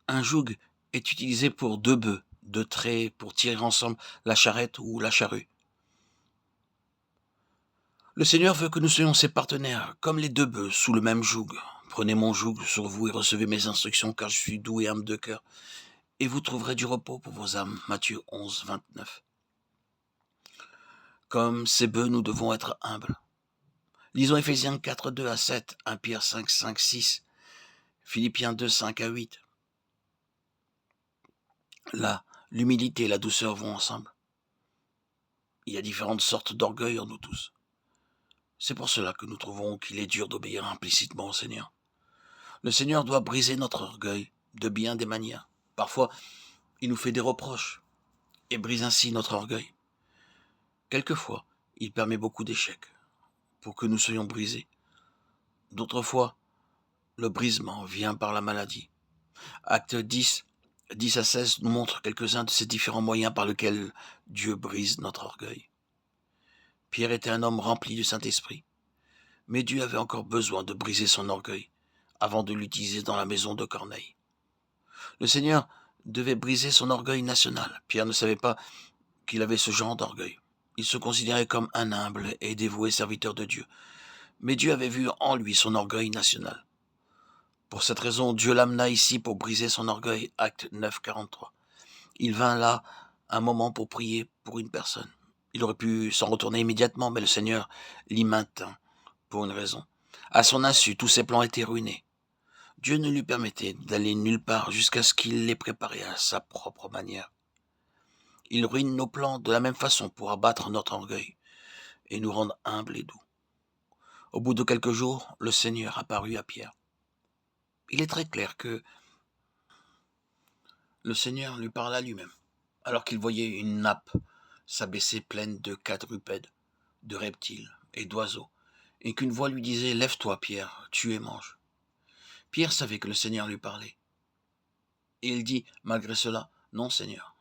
Un joug est utilisé pour deux bœufs, deux traits pour tirer ensemble la charrette ou la charrue. Le Seigneur veut que nous soyons ses partenaires, comme les deux bœufs sous le même joug. Prenez mon joug sur vous et recevez mes instructions, car je suis doux et humble de cœur, et vous trouverez du repos pour vos âmes. Matthieu 11, 29. Comme ces bœufs, nous devons être humbles. Lisons Éphésiens 4, 2 à 7, 1 Pierre 5, 5, 6, Philippiens 2, 5 à 8. Là, l'humilité et la douceur vont ensemble. Il y a différentes sortes d'orgueil en nous tous. C'est pour cela que nous trouvons qu'il est dur d'obéir implicitement au Seigneur. Le Seigneur doit briser notre orgueil de bien des manières. Parfois, il nous fait des reproches et brise ainsi notre orgueil. Quelquefois, il permet beaucoup d'échecs pour que nous soyons brisés. D'autres fois, le brisement vient par la maladie. Acte 10, 10 à 16 nous montre quelques-uns de ces différents moyens par lesquels Dieu brise notre orgueil. Pierre était un homme rempli du Saint-Esprit, mais Dieu avait encore besoin de briser son orgueil avant de l'utiliser dans la maison de Corneille. Le Seigneur devait briser son orgueil national. Pierre ne savait pas qu'il avait ce genre d'orgueil. Il se considérait comme un humble et dévoué serviteur de Dieu. Mais Dieu avait vu en lui son orgueil national. Pour cette raison, Dieu l'amena ici pour briser son orgueil. Acte 9, 43. Il vint là un moment pour prier pour une personne. Il aurait pu s'en retourner immédiatement, mais le Seigneur l'y maintint pour une raison. À son insu, tous ses plans étaient ruinés. Dieu ne lui permettait d'aller nulle part jusqu'à ce qu'il les préparait à sa propre manière. Il ruine nos plans de la même façon pour abattre notre orgueil et nous rendre humbles et doux. Au bout de quelques jours, le Seigneur apparut à Pierre. Il est très clair que le Seigneur lui parla lui-même, alors qu'il voyait une nappe s'abaisser pleine de quadrupèdes, de reptiles et d'oiseaux, et qu'une voix lui disait « Lève-toi, Pierre, tue et mange ». Pierre savait que le Seigneur lui parlait. Et il dit, malgré cela, « Non, Seigneur,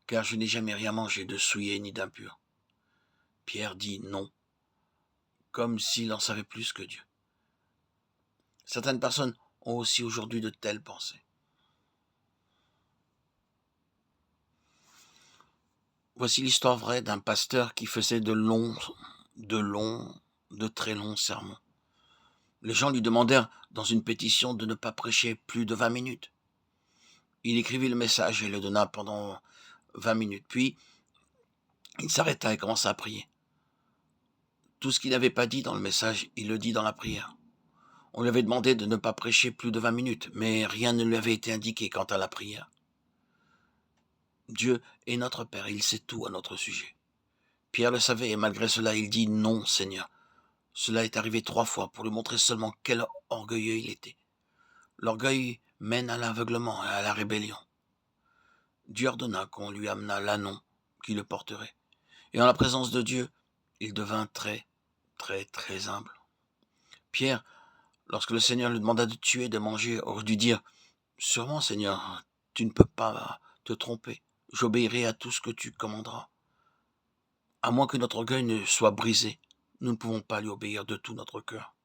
car je n'ai jamais rien mangé de souillé ni d'impur. » Pierre dit non, comme s'il en savait plus que Dieu. Certaines personnes ont aussi aujourd'hui de telles pensées. Voici l'histoire vraie d'un pasteur qui faisait de très longs sermons. Les gens lui demandèrent dans une pétition de ne pas prêcher plus de 20 minutes. Il écrivit le message et le donna pendant 20 minutes. Puis, il s'arrêta et commença à prier. Tout ce qu'il n'avait pas dit dans le message, il le dit dans la prière. On lui avait demandé de ne pas prêcher plus de 20 minutes, mais rien ne lui avait été indiqué quant à la prière. Dieu est notre Père, il sait tout à notre sujet. Pierre le savait et malgré cela, il dit « Non, Seigneur ». Cela est arrivé 3 fois pour lui montrer seulement quel orgueilleux il était. L'orgueil mène à l'aveuglement et à la rébellion. Dieu ordonna qu'on lui amenât l'ânon qui le porterait. Et en la présence de Dieu, il devint très, très, très humble. Pierre, lorsque le Seigneur lui demanda de tuer et de manger, aurait dû dire « Sûrement, Seigneur, tu ne peux pas te tromper. J'obéirai à tout ce que tu commanderas. » À moins que notre orgueil ne soit brisé, nous ne pouvons pas lui obéir de tout notre cœur.